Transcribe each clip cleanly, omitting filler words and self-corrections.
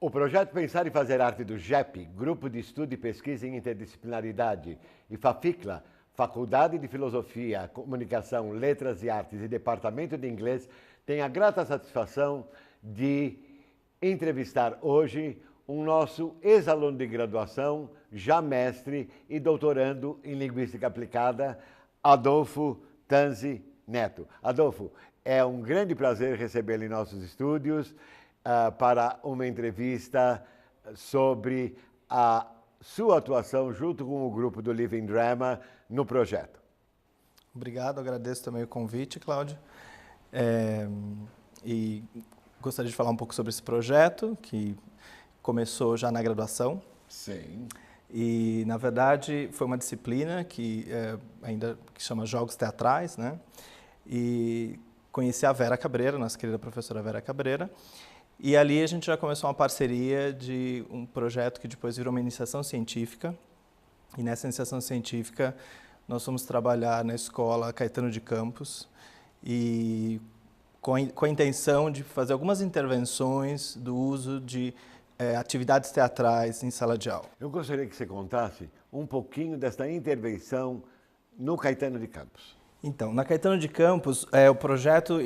O projeto Pensar e Fazer Arte do GEP, Grupo de Estudo e Pesquisa em Interdisciplinaridade, e FAFICLA, Faculdade de Filosofia, Comunicação, Letras e Artes e Departamento de Inglês, tem a grata satisfação de entrevistar hoje um nosso ex-aluno de graduação, já mestre e doutorando em Linguística Aplicada, Adolfo Tanzi Neto. Adolfo, é um grande prazer recebê-lo em nossos estúdios para uma entrevista sobre a sua atuação junto com o grupo do Living Drama no projeto. Obrigado, agradeço também o convite, Cláudio. E gostaria de falar um pouco sobre esse projeto, que começou já na graduação. Sim. E, na verdade, foi uma disciplina que chama Jogos Teatrais, né? E conheci a Vera Cabreira, nossa querida professora Vera Cabreira, e ali a gente já começou uma parceria de um projeto que depois virou uma iniciação científica. E nessa iniciação científica nós fomos trabalhar na escola Caetano de Campos e com a intenção de fazer algumas intervenções do uso de atividades teatrais em sala de aula. Eu gostaria que você contasse um pouquinho desta intervenção no Caetano de Campos. Então, na Caetano de Campos, o projeto, o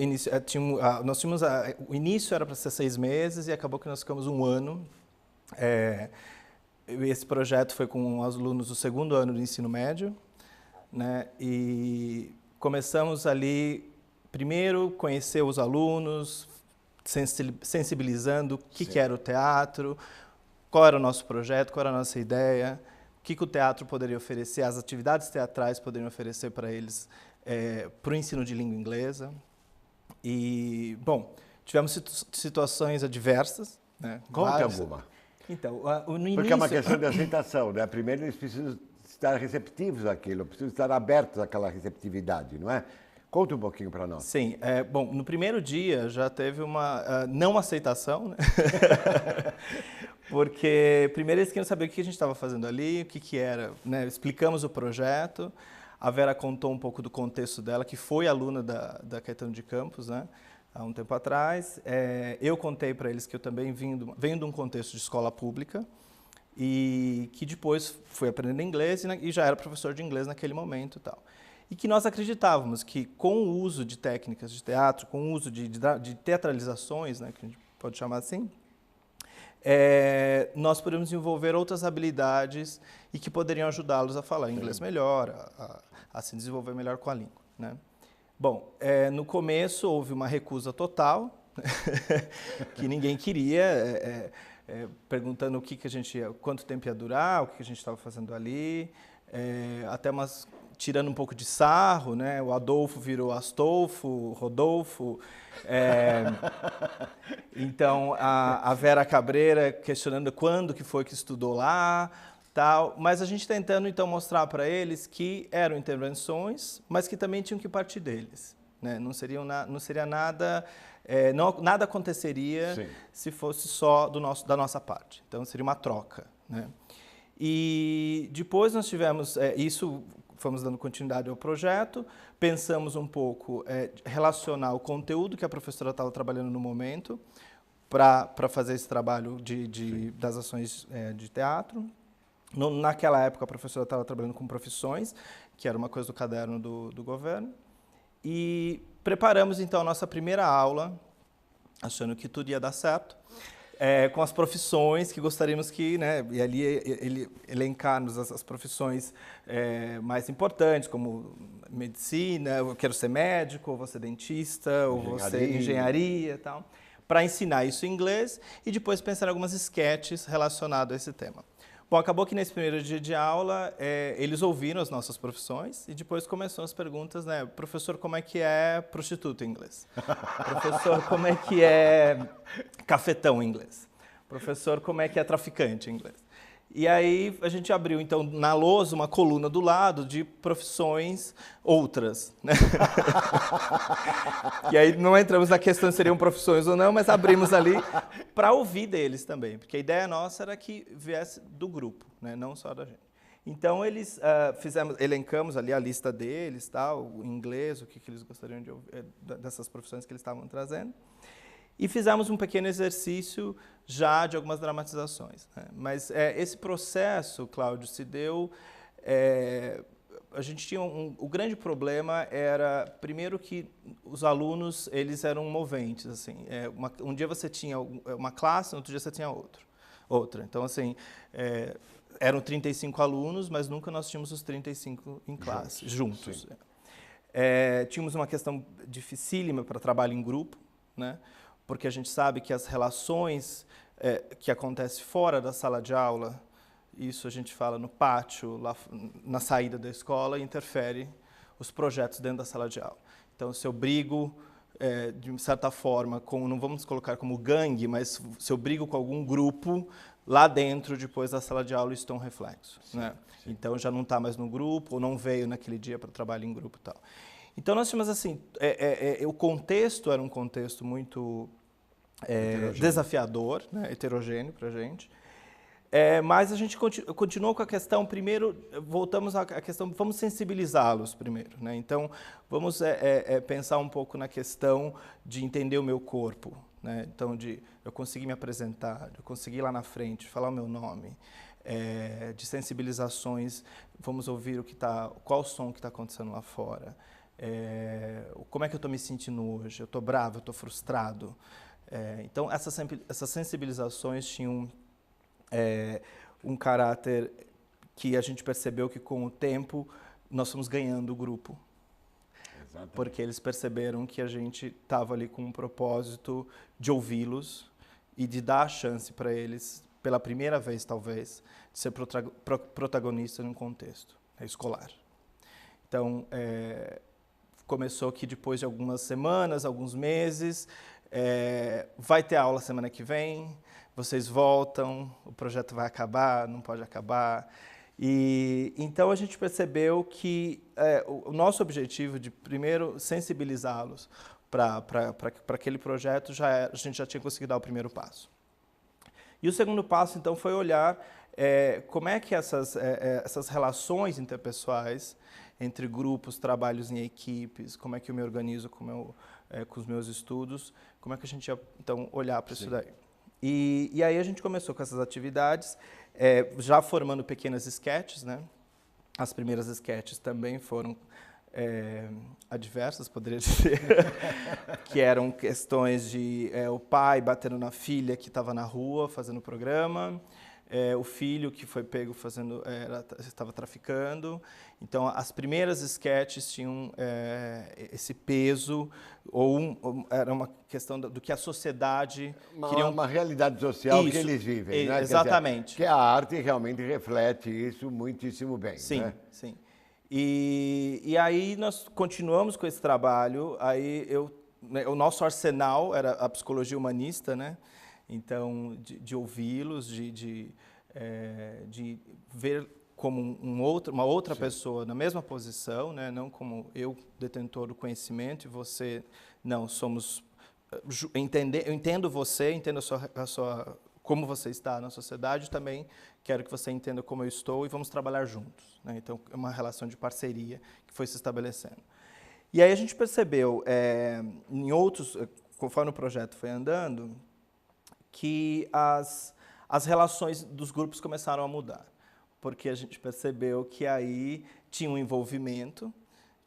início era para ser 6 meses e acabou que nós ficamos 1 ano. Esse projeto foi com os alunos do 2º ano do ensino médio, né? E começamos ali, primeiro, conhecer os alunos, sensibilizando o que era o teatro, qual era o nosso projeto, qual era a nossa ideia, o que o teatro poderia oferecer, as atividades teatrais poderiam oferecer para eles, para o ensino de língua inglesa. E, bom, tivemos situações adversas, né? Conte alguma. Então, no início... Porque é uma questão de aceitação, né? Primeiro eles precisam estar receptivos àquilo, precisam estar abertos àquela receptividade, não é? Conte um pouquinho para nós. Sim. Bom, no primeiro dia já teve uma não aceitação, né? Porque primeiro eles queriam saber o que a gente estava fazendo ali, o que era, né? Explicamos o projeto, a Vera contou um pouco do contexto dela, que foi aluna da Caetano de Campos, né? Há um tempo atrás. Eu contei para eles que eu também venho de um contexto de escola pública e que depois fui aprendendo inglês e já era professor de inglês naquele momento e tal. E que nós acreditávamos que com o uso de técnicas de teatro, com o uso de teatralizações, né, que a gente pode chamar assim, nós podemos desenvolver outras habilidades e que poderiam ajudá-los a falar inglês melhor, a se desenvolver melhor com a língua, né? Bom, no começo houve uma recusa total, que ninguém queria, perguntando o que a gente quanto tempo ia durar, o que a gente estava fazendo ali, até tirando um pouco de sarro, né? O Adolfo virou Astolfo, Rodolfo. Então, a Vera Cabreira questionando quando que foi que estudou lá, tal. Mas a gente tentando, então, mostrar para eles que eram intervenções, mas que também tinham que partir deles, né? Não seria nada... nada aconteceria Sim. se fosse só da nossa parte. Então, seria uma troca, né? E depois nós tivemos fomos dando continuidade ao projeto, pensamos um pouco relacionar o conteúdo que a professora estava trabalhando no momento para fazer esse trabalho das ações de teatro. Naquela época, a professora estava trabalhando com profissões, que era uma coisa do caderno do governo, e preparamos, então, a nossa primeira aula, achando que tudo ia dar certo, com as profissões que gostaríamos que, né, e ali ele elencar-nos as profissões mais importantes, como medicina, eu quero ser médico, ou vou ser dentista, ou vou ser engenharia e tal, para ensinar isso em inglês e depois pensar em algumas esquetes relacionadas a esse tema. Bom, acabou que nesse primeiro dia de aula, eles ouviram as nossas profissões e depois começaram as perguntas, né? Professor, como é que é prostituta em inglês? Professor, como é que é cafetão em inglês? Professor, como é que é traficante em inglês? E aí a gente abriu, então, na lousa, uma coluna do lado de profissões outras, né? E aí não entramos na questão se seriam profissões ou não, mas abrimos ali para ouvir deles também, porque a ideia nossa era que viesse do grupo, né? Não só da gente. Então, elencamos ali a lista deles, tal, o inglês, o que eles gostariam de ouvir, dessas profissões que eles estavam trazendo. E fizemos um pequeno exercício já de algumas dramatizações, né? Mas esse processo, Cláudio, se deu... a gente tinha o grande problema era, primeiro, que os alunos, eles eram moventes, assim. Um dia você tinha uma classe, no outro dia você tinha outra. Então, assim, eram 35 alunos, mas nunca nós tínhamos os 35 em classe, juntos. Tínhamos uma questão dificílima para trabalho em grupo, né? Porque a gente sabe que as relações que acontecem fora da sala de aula, isso a gente fala no pátio, lá na saída da escola, interfere os projetos dentro da sala de aula. Então, se eu brigo, de certa forma, não vamos colocar como gangue, mas se eu brigo com algum grupo, lá dentro, depois da sala de aula, isso tem um reflexo. Sim, né? Sim. Então, já não está mais no grupo, ou não veio naquele dia para trabalhar em grupo e tal. Então, nós tínhamos assim, o contexto era um contexto muito desafiador, né? Heterogêneo para a gente. Mas a gente continuou com a questão, primeiro, voltamos à questão, vamos sensibilizá-los primeiro, né? Então, vamos pensar um pouco na questão de entender o meu corpo, né? Então, eu conseguir me apresentar, eu conseguir ir lá na frente, falar o meu nome, de sensibilizações, vamos ouvir qual o som que está acontecendo lá fora, como é que eu estou me sentindo hoje, eu estou bravo, eu estou frustrado. Então, essas sensibilizações tinham um caráter que a gente percebeu que, com o tempo, nós fomos ganhando o grupo. Exatamente. Porque eles perceberam que a gente estava ali com um propósito de ouvi-los e de dar a chance para eles, pela primeira vez, talvez, de ser protagonista num contexto escolar. Então, começou que depois de algumas semanas, alguns meses, vai ter aula semana que vem, vocês voltam, o projeto vai acabar, não pode acabar. E então a gente percebeu que o nosso objetivo de, primeiro, sensibilizá-los para aquele projeto, a gente já tinha conseguido dar o primeiro passo. E o segundo passo, então, foi olhar como é que essas relações interpessoais entre grupos, trabalhos em equipes, como é que eu me organizo com os meus estudos, como é que a gente ia, então, olhar para isso daí. E aí a gente começou com essas atividades, já formando pequenas esquetes, né? As primeiras esquetes também foram adversas, poderia dizer, que eram questões de o pai batendo na filha que estava na rua fazendo o programa, o filho que foi pego estava traficando. Então, as primeiras esquetes tinham esse peso, era uma questão do que a sociedade queria. Uma realidade social que eles vivem, né? Exatamente. Que a arte realmente reflete isso muitíssimo bem. Sim, né? sim. E aí nós continuamos com esse trabalho. Aí o nosso arsenal era a psicologia humanista, né? Então, de ouvi-los, de ver como uma outra Sim. pessoa na mesma posição, né? Não como eu, detentor do conhecimento, e você, não, somos... Eu entendo você, entendo como você está na sociedade, também quero que você entenda como eu estou e vamos trabalhar juntos, né? Então, é uma relação de parceria que foi se estabelecendo. E aí a gente percebeu, conforme o projeto foi andando, que as relações dos grupos começaram a mudar, porque a gente percebeu que aí tinha um envolvimento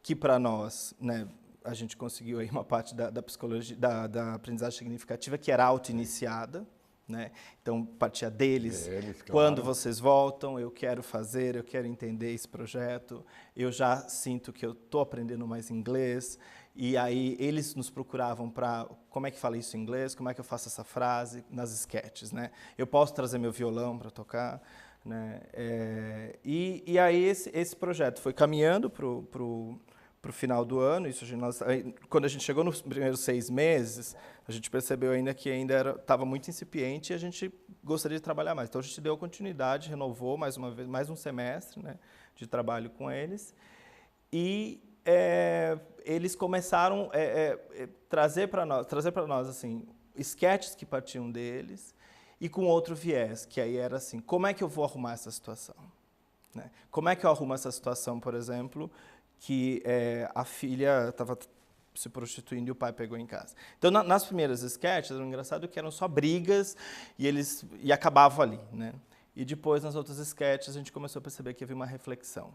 que, para nós, né, a gente conseguiu aí uma parte da psicologia, da aprendizagem significativa, que era auto-iniciada, né? Então, partia deles, quando vocês voltam, eu quero fazer, eu quero entender esse projeto, eu já sinto que eu estou aprendendo mais inglês, e aí eles nos procuravam para como é que fala isso em inglês, como é que eu faço essa frase nas esquetes, né? Eu posso trazer meu violão para tocar, né? E aí esse projeto foi caminhando para o final do ano. Quando a gente chegou nos primeiros 6 meses, a gente percebeu ainda que estava muito incipiente e a gente gostaria de trabalhar mais. Então, a gente deu continuidade, renovou mais uma vez, mais um semestre, né, de trabalho com eles. E eles começaram a trazer para nós assim, esquetes que partiam deles e com outro viés, que aí era assim, como é que eu vou arrumar essa situação? Né? Como é que eu arrumo essa situação, por exemplo, que a filha estava se prostituindo e o pai pegou em casa. Então, nas primeiras sketches, era engraçado que eram só brigas e acabavam ali, né? E depois, nas outras sketches, a gente começou a perceber que havia uma reflexão,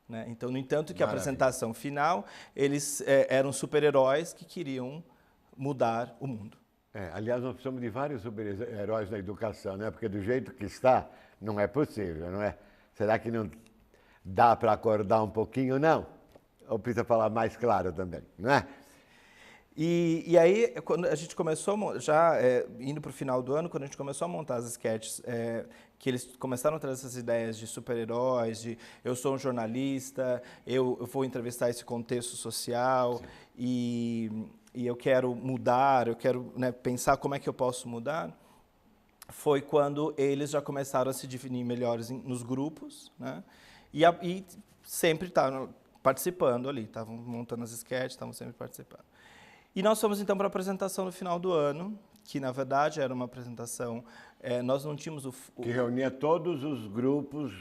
né? Então, no entanto que a apresentação final, eles eram super-heróis que queriam mudar o mundo. Aliás, nós precisamos de vários super-heróis na educação, né? Porque do jeito que está, não é possível, não é? Será que não dá para acordar um pouquinho? Não. Ou precisa falar mais claro também, não é? E aí, quando a gente começou, já indo para o final do ano, quando a gente começou a montar as sketches, que eles começaram a trazer essas ideias de super-heróis, de eu sou um jornalista, eu vou entrevistar esse contexto social e eu quero mudar, eu quero, né, pensar como é que eu posso mudar, foi quando eles já começaram a se definir melhores nos grupos, né? E sempre estavam participando ali, estavam montando as sketches, estavam sempre participando. E nós fomos, então, para a apresentação no final do ano, que, na verdade, era uma apresentação... nós não tínhamos Que reunia todos os grupos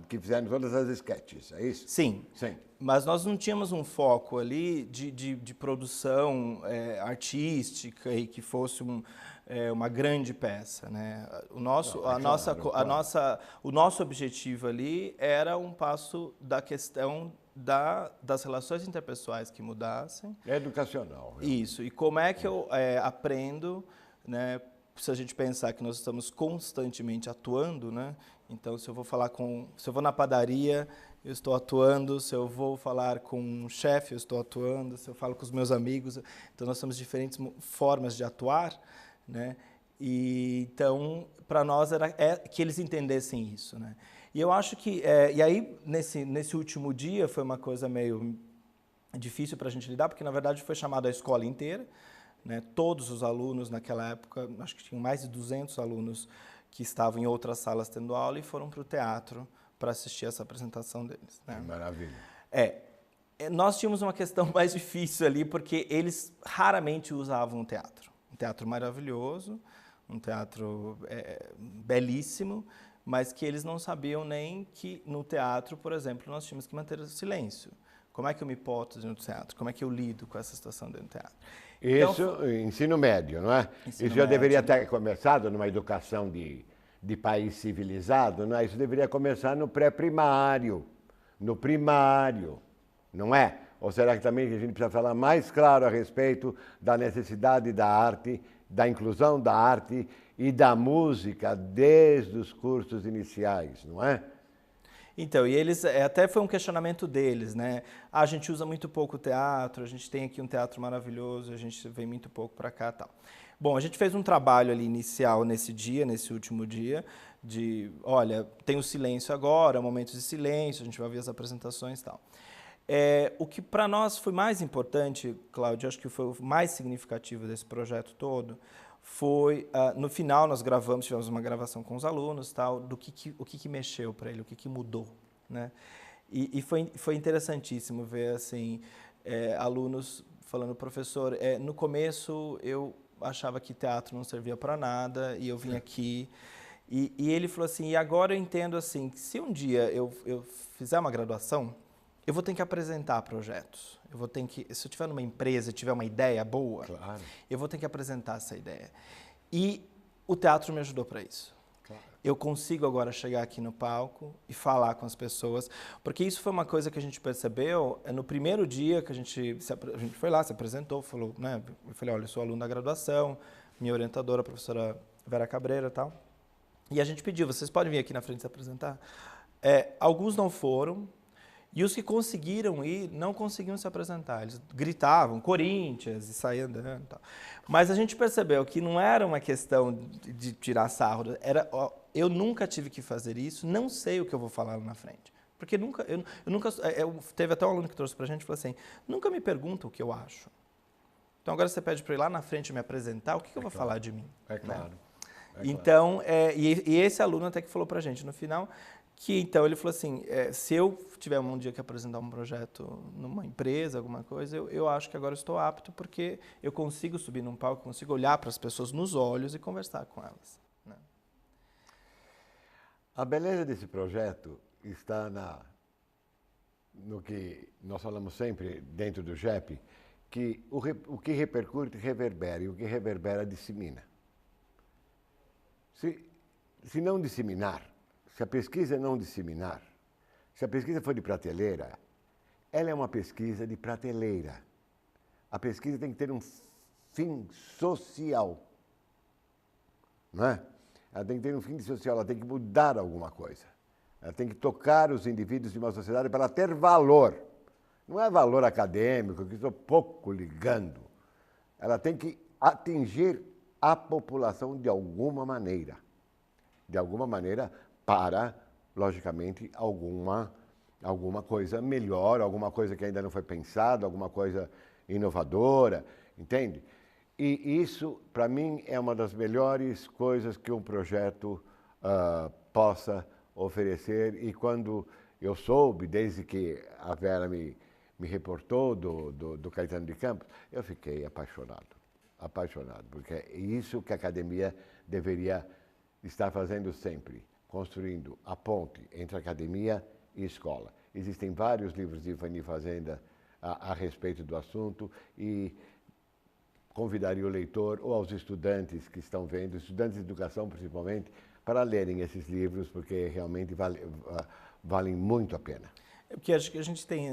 que fizeram todas as sketches, é isso? Sim. Sim. Mas nós não tínhamos um foco ali de produção artística e que fosse uma grande peça, né? O nosso objetivo ali era um passo da questão das relações interpessoais que mudassem. É educacional. Isso. E como é que eu aprendo, né? Se a gente pensar que nós estamos constantemente atuando, né? Então, se eu vou na padaria, eu estou atuando. Se eu vou falar com um chefe, eu estou atuando. Se eu falo com os meus amigos, então nós temos diferentes formas de atuar, né? E então, para nós era que eles entendessem isso, né? E eu acho que e aí nesse último dia foi uma coisa meio difícil para a gente lidar, porque na verdade foi chamada a escola inteira, né? Todos os alunos naquela época, acho que tinham mais de 200 alunos que estavam em outras salas tendo aula e foram para o teatro para assistir essa apresentação deles, né? Maravilha. Nós tínhamos uma questão mais difícil ali, porque eles raramente usavam o teatro. Um teatro maravilhoso, um teatro belíssimo, mas que eles não sabiam nem que no teatro, por exemplo, nós tínhamos que manter o silêncio. Como é que eu me porto dentro do teatro? Como é que eu lido com essa situação dentro do teatro? Isso, então, ensino médio, não é? Isso já deveria ter começado numa educação de país civilizado, não é? Isso deveria começar no pré-primário, no primário, não é? Ou será que também a gente precisa falar mais claro a respeito da necessidade da arte, da inclusão da arte e da música desde os cursos iniciais, não é? Então, e eles, até foi um questionamento deles, né? A gente usa muito pouco teatro, a gente tem aqui um teatro maravilhoso, a gente vem muito pouco para cá e tal. Bom, a gente fez um trabalho ali inicial nesse último dia, olha, tem o silêncio agora, momentos de silêncio, a gente vai ver as apresentações e tal. O que para nós foi mais importante, Cláudio, acho que foi o mais significativo desse projeto todo, foi, no final nós tivemos uma gravação com os alunos, tal, o que mexeu para ele, o que mudou, né? E foi interessantíssimo ver, assim, alunos falando, professor, no começo eu achava que teatro não servia para nada e eu vim aqui, e ele falou assim, e agora eu entendo, assim, que se um dia eu fizer uma graduação, eu vou ter que apresentar projetos. Se eu tiver numa empresa, tiver uma ideia boa, claro, eu vou ter que apresentar essa ideia. E o teatro me ajudou para isso. Claro. Eu consigo agora chegar aqui no palco e falar com as pessoas, porque isso foi uma coisa que a gente percebeu no primeiro dia que a gente foi lá, se apresentou, falou, né? Eu falei, olha, eu sou aluno da graduação, minha orientadora, a professora Vera Cabreira e tal. E a gente pediu, vocês podem vir aqui na frente se apresentar? Alguns não foram. E os que conseguiram ir, não conseguiam se apresentar. Eles gritavam, Corinthians, e saíam andando e tal. Mas a gente percebeu que não era uma questão de tirar sarro. Eu nunca tive que fazer isso, não sei o que eu vou falar lá na frente. Porque teve até um aluno que trouxe pra gente e falou assim, nunca me pergunta o que eu acho. Então agora você pede para ir lá na frente me apresentar, o que eu vou falar de mim? É claro. Né? Então, e esse aluno até que falou pra gente no final, que então ele falou assim, se eu tiver um dia que apresentar um projeto numa empresa, alguma coisa, eu acho que agora eu estou apto, porque eu consigo subir num palco, consigo olhar para as pessoas nos olhos e conversar com elas. Né? A beleza desse projeto está no que nós falamos sempre dentro do JEP, que o que repercute, reverbera, e o que reverbera, dissemina. Se não disseminar, se a pesquisa não disseminar, se a pesquisa for de prateleira, ela é uma pesquisa de prateleira. A pesquisa tem que ter um fim social, não é? Ela tem que ter um fim social, ela tem que mudar alguma coisa. Ela tem que tocar os indivíduos de uma sociedade para ela ter valor. Não é valor acadêmico, que estou pouco ligando. Ela tem que atingir a população de alguma maneira. De alguma maneira para, logicamente, alguma coisa melhor, alguma coisa que ainda não foi pensada, alguma coisa inovadora, entende? E isso, para mim, é uma das melhores coisas que um projeto possa oferecer. E quando eu soube, desde que a Vera me reportou do Caetano de Campos, eu fiquei apaixonado, porque é isso que a academia deveria estar fazendo sempre, construindo a ponte entre academia e escola. Existem vários livros de Ivani Fazenda a respeito do assunto e convidaria o leitor ou aos estudantes que estão vendo, estudantes de educação principalmente, para lerem esses livros, porque realmente valem muito a pena. Porque acho que a gente tem,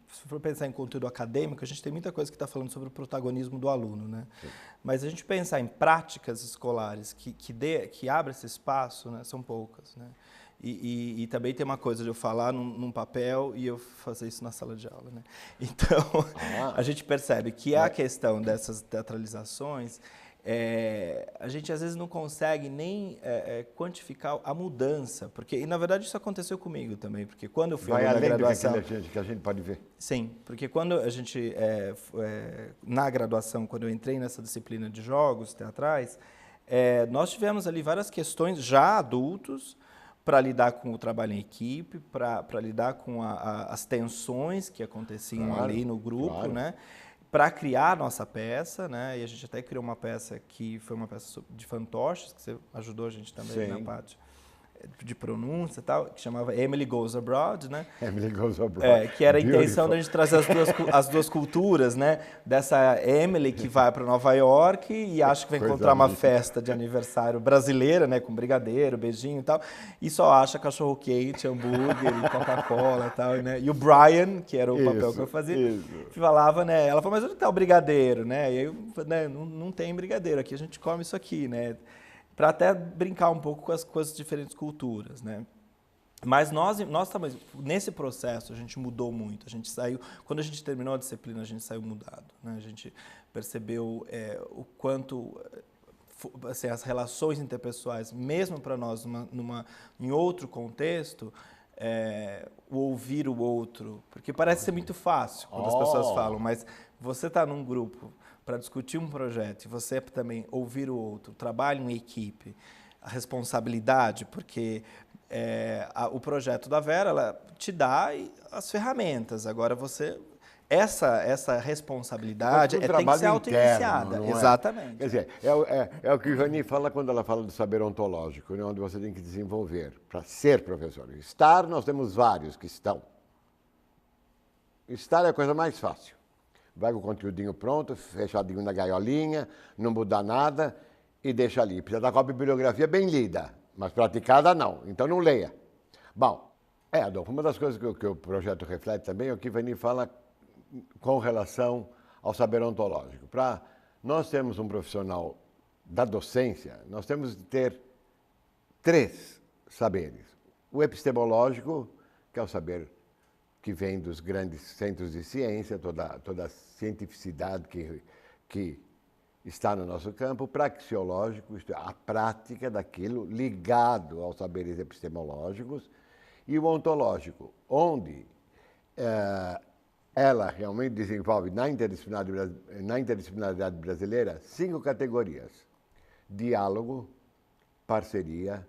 se for pensar em conteúdo acadêmico, a gente tem muita coisa que está falando sobre o protagonismo do aluno, né? Sim. Mas a gente pensar em práticas escolares que abra esse espaço, né, são poucas, né? E também tem uma coisa de eu falar num papel e eu fazer isso na sala de aula, né? Então, a gente percebe que a questão dessas teatralizações, a gente às vezes não consegue nem quantificar a mudança, porque, e na verdade isso aconteceu comigo também, porque quando eu fui na graduação... Vai além do que a gente pode ver. Sim, porque quando a gente, na graduação, quando eu entrei nessa disciplina de jogos teatrais, nós tivemos ali várias questões já adultos, para lidar com o trabalho em equipe, para lidar com as tensões que aconteciam ali no grupo, né? Para criar a nossa peça, né? E a gente até criou uma peça que foi uma peça de fantoches, que você ajudou a gente também na parte de pronúncia e tal, que chamava Emily Goes Abroad, né? Emily Goes Abroad. Que era a intenção da gente trazer as duas culturas, né? Dessa Emily que vai para Nova York e acha que vai encontrar uma festa de aniversário brasileira, né? Com brigadeiro, beijinho e tal, e só acha cachorro-quente, hambúrguer e Coca-Cola e tal, né? E o Brian, que era o papel que eu fazia, falava, né? Ela falou, mas onde está o brigadeiro, né? E aí, né? Não tem brigadeiro, aqui a gente come isso aqui, né? Para até brincar um pouco com as diferentes culturas, né? Mas nós também, nesse processo, a gente mudou muito. A gente saiu, quando a gente terminou a disciplina, a gente saiu mudado, né? A gente percebeu o quanto, assim, as relações interpessoais, mesmo para nós, em outro contexto, o ouvir o outro, porque parece ser muito fácil quando as pessoas falam, mas você está num grupo para discutir um projeto e você também ouvir o outro, trabalho em equipe, a responsabilidade, porque o projeto da Vera, ela te dá as ferramentas, agora você... Essa responsabilidade tem que ser auto-iniciada. Exatamente. Quer dizer, é o que o Ivani fala quando ela fala do saber ontológico, né, onde você tem que desenvolver para ser professor. Estar, nós temos vários que estão. Estar é a coisa mais fácil. Vai com o conteúdinho pronto, fechadinho na gaiolinha, não mudar nada e deixa ali. Precisa estar com a bibliografia bem lida, mas praticada não. Então não leia. Bom, Adolfo, uma das coisas que o projeto reflete também é o que o Ivani fala com relação ao saber ontológico. Para nós termos um profissional da docência, nós temos de ter 3 saberes. O epistemológico, que é o saber que vem dos grandes centros de ciência, toda a cientificidade que está no nosso campo. O praxeológico, isto é, a prática daquilo ligado aos saberes epistemológicos. E o ontológico, onde ela realmente desenvolve na interdisciplinaridade brasileira 5 categorias: diálogo, parceria,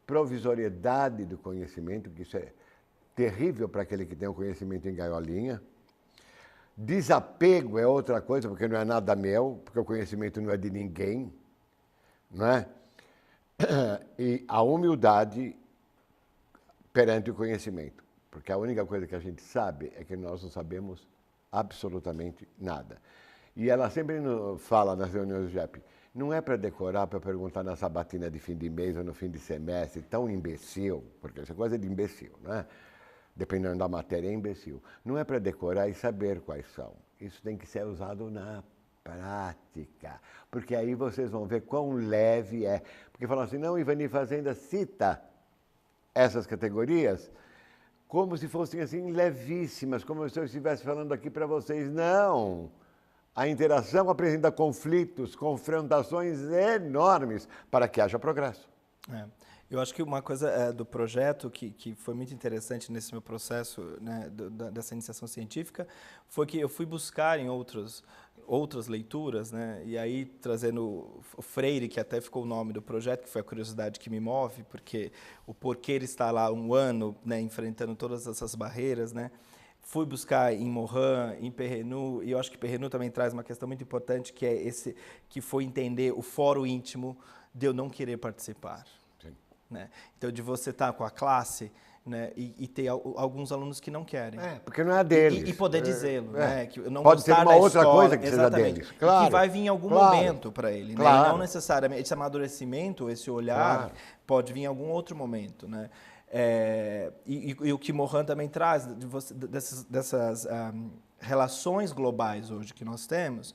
provisoriedade do conhecimento, que isso é terrível para aquele que tem o conhecimento em gaiolinha. Desapego é outra coisa, porque não é nada meu, porque o conhecimento não é de ninguém, não é? E a humildade perante o conhecimento, porque a única coisa que a gente sabe é que nós não sabemos absolutamente nada. E ela sempre fala nas reuniões do JEP, não é para decorar, para perguntar na sabatina de fim de mês ou no fim de semestre, tão imbecil, porque essa coisa é de imbecil, né? Dependendo da matéria, é imbecil. Não é para decorar e saber quais são. Isso tem que ser usado na prática, porque aí vocês vão ver quão leve é. Porque falam assim, não, Ivani Fazenda cita essas categorias como se fossem assim levíssimas, como se eu estivesse falando aqui para vocês. Não! A interação apresenta conflitos, confrontações enormes para que haja progresso. Eu acho que uma coisa do projeto que foi muito interessante nesse meu processo, né, dessa iniciação científica, foi que eu fui buscar em outras leituras, né, e aí trazendo o Freire, que até ficou o nome do projeto, que foi a curiosidade que me move, porque o porquê ele está lá um ano, né, enfrentando todas essas barreiras, né. Fui buscar em Morin, em Perrenoud, e eu acho que Perrenoud também traz uma questão muito importante, que é que foi entender o fórum íntimo de eu não querer participar. Sim. Né? Então, de você estar com a classe, né, e ter alguns alunos que não querem. Porque não é deles. E poder dizê-lo. Né, que não pode ser uma outra coisa que seja deles. Claro, que vai vir em algum momento para ele. Claro. Né? E não necessariamente esse amadurecimento, esse olhar, pode vir em algum outro momento. Né? E o que Morin também traz, dessas relações globais hoje que nós temos,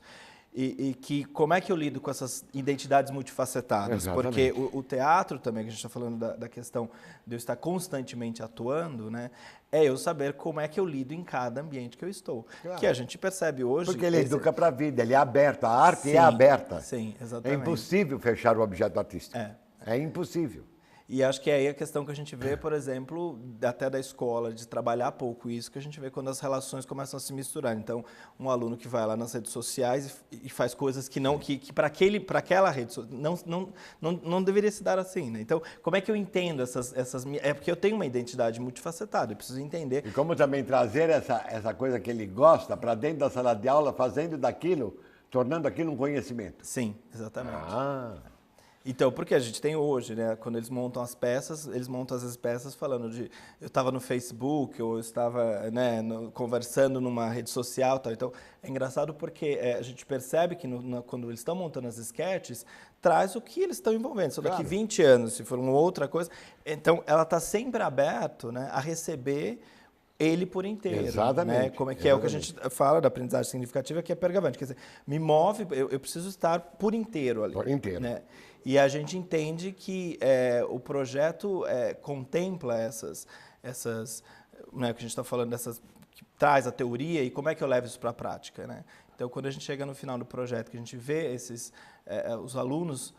e que como é que eu lido com essas identidades multifacetadas? Exatamente. Porque o teatro também, que a gente está falando da questão de eu estar constantemente atuando, né, é eu saber como é que eu lido em cada ambiente que eu estou. Claro. Que a gente percebe hoje... Porque ele educa para a vida, ele é aberto, a arte é aberta. Sim, exatamente. É impossível fechar o objeto artístico. É impossível. E acho que é aí a questão que a gente vê, por exemplo, até da escola, de trabalhar pouco isso, que a gente vê quando as relações começam a se misturar. Então, um aluno que vai lá nas redes sociais e faz coisas que não, que para aquela rede não deveria se dar assim, né? Então, como é que eu entendo essas... É porque eu tenho uma identidade multifacetada, eu preciso entender... E como também trazer essa coisa que ele gosta para dentro da sala de aula, fazendo daquilo, tornando aquilo um conhecimento. Sim, exatamente. Então, porque a gente tem hoje, né, quando eles montam as peças, eles montam as peças falando de... Eu estava no Facebook, ou eu estava, né, conversando numa rede social, tal. Então, é engraçado porque a gente percebe que quando eles estão montando as esquetes, traz o que eles estão envolvendo. Se daqui 20 anos, se for uma outra coisa... Então, ela está sempre aberta, né, a receber ele por inteiro. Exatamente. Né? Como é que é o que a gente fala da aprendizagem significativa, que é pergavante. Quer dizer, me move, eu preciso estar por inteiro ali. Por inteiro. Né? E a gente entende que o projeto contempla essas né, que a gente está falando, que traz a teoria e como é que eu levo isso para a prática. Né? Então, quando a gente chega no final do projeto, que a gente vê os alunos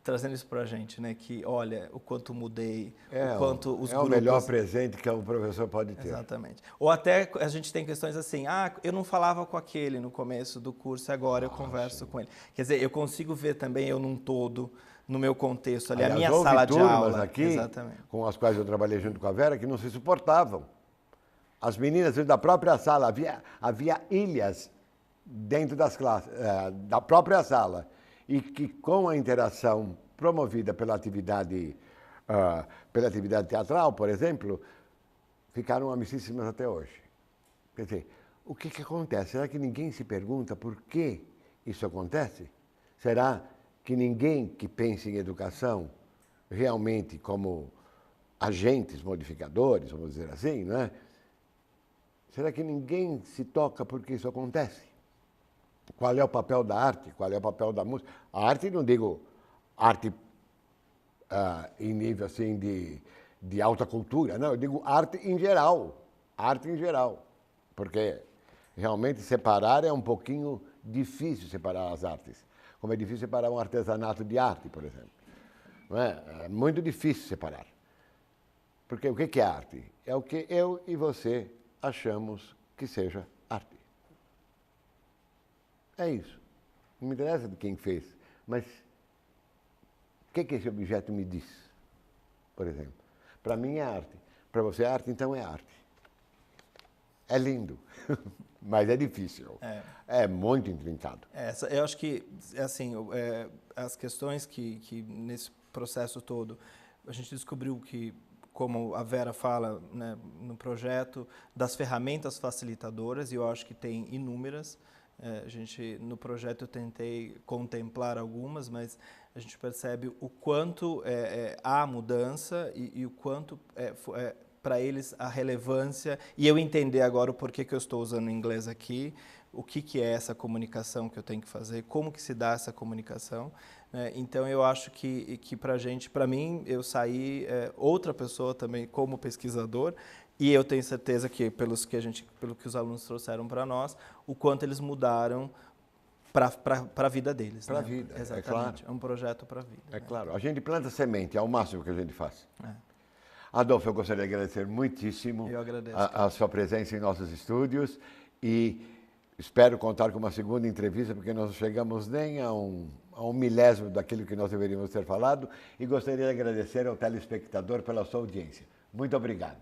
trazendo isso para a gente, né? Que, olha, o quanto mudei, o quanto os grupos... É o melhor presente que o professor pode ter. Exatamente. Ou até a gente tem questões assim, eu não falava com aquele no começo do curso, agora eu converso com ele. Quer dizer, eu consigo ver também eu num todo, no meu contexto ali, a minha sala de aula. Aqui, exatamente, com as quais eu trabalhei junto com a Vera, que não se suportavam. As meninas da própria sala, havia ilhas dentro das classes, da própria sala. E que com a interação promovida pela atividade teatral, por exemplo, ficaram amicíssimas até hoje. Quer dizer, o que acontece? Será que ninguém se pergunta por que isso acontece? Será que ninguém que pense em educação realmente como agentes modificadores, vamos dizer assim, não é? Será que ninguém se toca por que isso acontece? Qual é o papel da arte? Qual é o papel da música? A arte, não digo arte em nível assim de alta cultura, não, eu digo arte em geral. Arte em geral. Porque realmente separar é um pouquinho difícil, separar as artes. Como é difícil separar um artesanato de arte, por exemplo. Não é? É muito difícil separar. Porque o que é arte? É o que eu e você achamos que seja arte. É isso. Não me interessa de quem fez, mas o que esse objeto me diz, por exemplo? Para mim é arte. Para você é arte, então é arte. É lindo, mas é difícil. É muito intrincado. Eu acho que, assim, as questões que nesse processo todo, a gente descobriu que como a Vera fala, né, no projeto, das ferramentas facilitadoras, e eu acho que tem inúmeras. No projeto eu tentei contemplar algumas, mas a gente percebe o quanto há mudança e o quanto para eles a relevância, e eu entender agora o porquê que eu estou usando o inglês aqui, o que é essa comunicação que eu tenho que fazer, como que se dá essa comunicação. Então, eu acho que para mim, eu saí outra pessoa também como pesquisador, e eu tenho certeza que, pelo que os alunos trouxeram para nós, o quanto eles mudaram para a vida deles. Para a vida, exatamente. é claro. É um projeto para a vida. É claro. A gente planta semente, é o máximo que a gente faz. Adolfo, eu gostaria de agradecer muitíssimo a sua presença em nossos estúdios e espero contar com uma segunda entrevista, porque nós não chegamos nem a um milésimo daquilo que nós deveríamos ter falado, e gostaria de agradecer ao telespectador pela sua audiência. Muito obrigado.